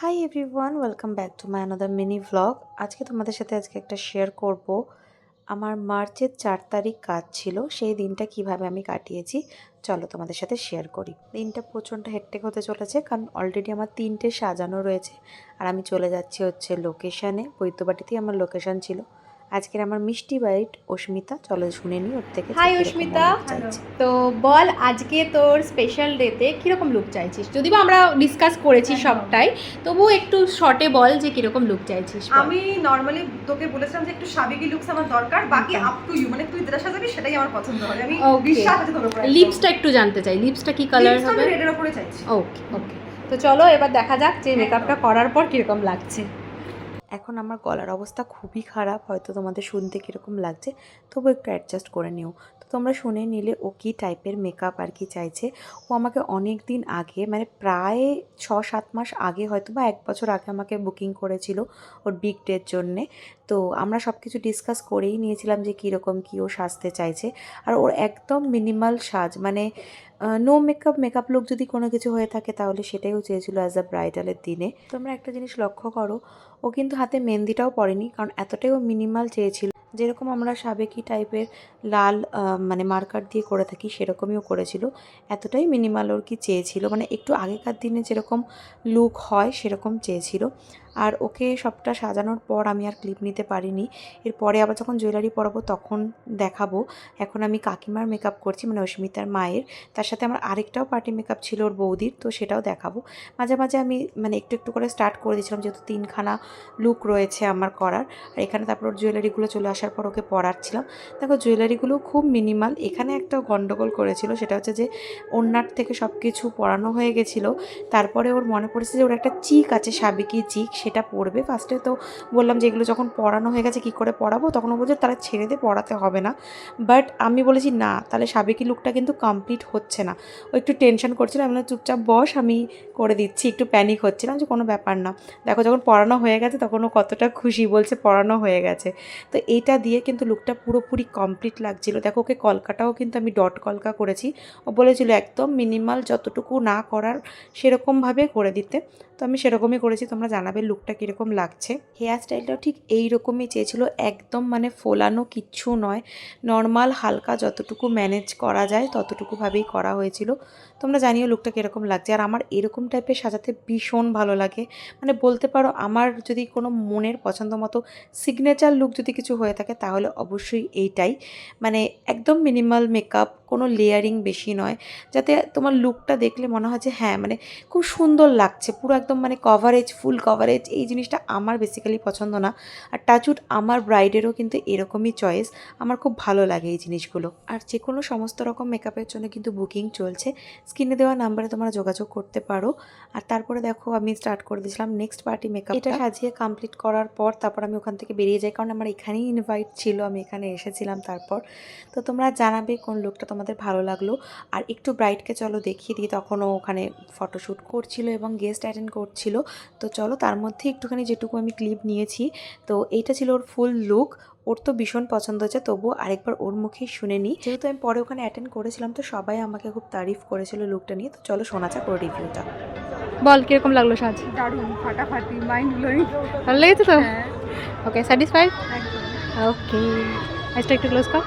Hi everyone, welcome back to my another mini vlog. আজকে তোমাদের সাথে একটা শেয়ার করব আমার মার্চের 4 তারিখ কাজ ছিল, সেই দিনটা কিভাবে আমি কাটিয়েছি। চলো তোমাদের সাথে শেয়ার করি। দিনটা প্রচণ্ড হেক্টিক হতে চলেছে, কারণ অলরেডি আমার 3টে সাজানো রয়েছে আর আমি চলে যাচ্ছি লোকেশানে। বৈদ্যবাটিতেই আমার লোকেশান ছিল। আজকের আমার মিষ্টি বাইট অস্মিতা, চলো শুনে নিই ওর থেকে। হাই অস্মিতা, তো বল আজকে তোর স্পেশাল ডেতে কীরকম লুক চাইছিস? যদিও আমরা ডিসকাস করেছি সবটাই, তবু একটু শর্টে বল যে কীরকম লুক চাইছিস। আমি নর্মালি তোকে বলেছিলাম যে একটু সাবেকি লুকস আমার দরকার, বাকি আপ টু ইউ, মানে তুই যেটা সাজাবি সেটাই আমার পছন্দ হবে। আমি বিশ্বাস আছে তোর উপরে। লিপসটা একটু জানতে চাই, লিপসটা কি কালার হবে? আমি রেডের উপরে চাইছি। ওকে ওকে, তো চলো এবার দেখা যাক যে মেকআপটা করার পর কীরকম লাগছে। এখন আমার গলার অবস্থা খুবই খারাপ, হয়তো তোমাদের শুনতে কীরকম লাগছে, তবু একটু অ্যাডজাস্ট করে নিও। তো তোমরা শুনে নিলে ও কী টাইপের মেকআপ আর কি চাইছে। ও আমাকে অনেক দিন আগে, মানে প্রায় 6-7 মাস আগে, হয়তো বা 1 বছর আগে আমাকে বুকিং করেছিল ওর বিগ ডের জন্যে। তো আমরা সব কিছু ডিসকাস করেই নিয়েছিলাম যে কীরকম কী ও সাজতে চাইছে। আর ওর একদম মিনিমাল সাজ, মানে নো মেকআপ লুক যদি কোনো কিছু হয়ে থাকে তাহলে সেটাইও চেয়েছিল অ্যাজ আ ব্রাইডালের দিনে। তোমরা একটা জিনিস লক্ষ্য করো, ও কিন্তু হাতে মেহেন্দিটাও পরেনি, কারণ এতটাই ও মিনিমাল চেয়েছিল। যেরকম আমরা সাবেকি টাইপের লাল মানে মার্কার দিয়ে করে থাকি, সেরকমই ও করেছিল। এতটাই মিনিমাল ওর কি চেয়েছিল, মানে একটু আগেকার দিনে যেরকম লুক হয় সেরকম চেয়েছিল। আর ওকে সবটা সাজানোর পর আমি আর ক্লিপ নিতে পারিনি। এরপরে আবার যখন জুয়েলারি পরাবো তখন দেখাবো। এখন আমি কাকিমার মেকআপ করছি, মানে অস্মিতার মায়ের। তার সাথে আমার আরেকটাও পার্টি মেকআপ ছিল ওর বৌদির, তো সেটাও দেখাবো। মাঝে মাঝে আমি মানে একটু একটু করে স্টার্ট করে দিয়েছিলাম, যেহেতু 3খানা লুক রয়েছে আমার করার। আর এখানে তারপর ওর জুয়েলারিগুলো চলে আসার পর ওকে পরাচ্ছিলাম। দেখো জুয়েলারিগুলো খুব মিনিমাল। এখানে একটা গন্ডগোল করেছিল, সেটা হচ্ছে যে ওড়নার থেকে সব কিছু পরানো হয়ে গেছিলো। তারপরে ওর মনে পড়েছে যে ওর একটা চিক আছে, সাবেকি চিক, সেটা পরবে। ফার্স্টে তো বললাম যে এগুলো যখন পরানো হয়ে গেছে কী করে পরাবো, তখন ও বলছে তারা ছেড়ে দিয়ে পরাতে হবে না। বাট আমি বলেছি না, তাহলে সাবেকি লুকটা কিন্তু কমপ্লিট হচ্ছে না। ও একটু টেনশন করছিল, আমি চুপচাপ বস, আমি করে দিচ্ছি। একটু প্যানিক হচ্ছিলাম যে কোনো ব্যাপার না। দেখো যখন পরানো হয়ে গেছে তখন ও কতটা খুশি, বলছে পরানো হয়ে গেছে। তো এইটা দিয়ে কিন্তু লুকটা পুরোপুরি কমপ্লিট লাগছিল। দেখো ওকে কলকাটাও কিন্তু আমি ডট কলকা করেছি। ও বলেছিল একদম মিনিমাল, যতটুকু না করার সেরকমভাবে করে দিতে। তো আমি সেরকমই করেছি। তোমরা জানাবে লুকটা কীরকম লাগছে। হেয়ার স্টাইলটাও ঠিক এই রকমই চেয়েছিল, একদম মানে ফোলানো কিচ্ছু নয়, নর্মাল হালকা যতটুকু ম্যানেজ করা যায় ততটুকুভাবেই করা হয়েছিল। তোমরা জানিও লুকটা কীরকম লাগছে। আর আমার এরকম টাইপের সাজাতে ভীষণ ভালো লাগে, মানে বলতে পারো আমার যদি কোনো মনের পছন্দ মতো সিগনেচার লুক যদি কিছু হয়ে থাকে তাহলে অবশ্যই এইটাই। মানে একদম মিনিমাল মেকআপ, কোনো লেয়ারিং বেশি নয়, যাতে তোমার লুকটা দেখলে মনে হয় যে হ্যাঁ মানে খুব সুন্দর লাগছে, পুরো একদম মানে কভারেজ, ফুল কভারেজ। এই জিনিসটা আমার বেসিক্যালি পছন্দ না। আর টাচউড আমার ব্রাইডেরও কিন্তু এরকমই চয়েস, আমার খুব ভালো লাগে এই জিনিসগুলো। আর যে কোনো সমস্ত রকম মেকআপের জন্য কিন্তু বুকিং চলছে, স্ক্রিনে দেওয়া নাম্বারে তোমরা যোগাযোগ করতে পারো। আর তারপরে দেখো আমি স্টার্ট করে দিয়েছিলাম নেক্সট পার্টি মেকআপ। এটা সাজিয়ে কমপ্লিট করার পর তারপর আমি ওখান থেকে বেরিয়ে যাই, কারণ আমার এখানেই ইনভাইট ছিল, আমি এখানে এসেছিলাম। তারপর তো তোমরা জানাবে কোন লুকটা তোমাদের ভালো লাগলো। আর একটু ব্রাইডকে চলো দেখিয়ে দিই, তখনও ওখানে ফটোশ্যুট করছিল এবং গেস্ট অ্যাটেন্ড করছিল। তো চলো তার মধ্যে একটুখানি যেটুকু আমি ক্লিপ নিয়েছি। তো এইটা ছিল ওর ফুল লুক। ওর তো ভীষণ পছন্দ হয়েছে, তবুও আরেকবার ওর মুখেই শুনে নিই, যেহেতু আমি পরে ওখানে অ্যাটেন্ড করেছিলাম। তো সবাই আমাকে খুব তারিফ করেছিল লুকটা নিয়ে। তো চলো শোনা যাক ওর রিভিউটা। বল কিরকম লাগলো সাজ? দারুণ, ফাটাফাটি, মাইন্ড ব্লোয়িং। ভালো লেগেছে তো? হ্যাঁ ওকে, স্যাটিসফাইড? একদম। ওকে, আইসটা একটু ক্লোজ কর।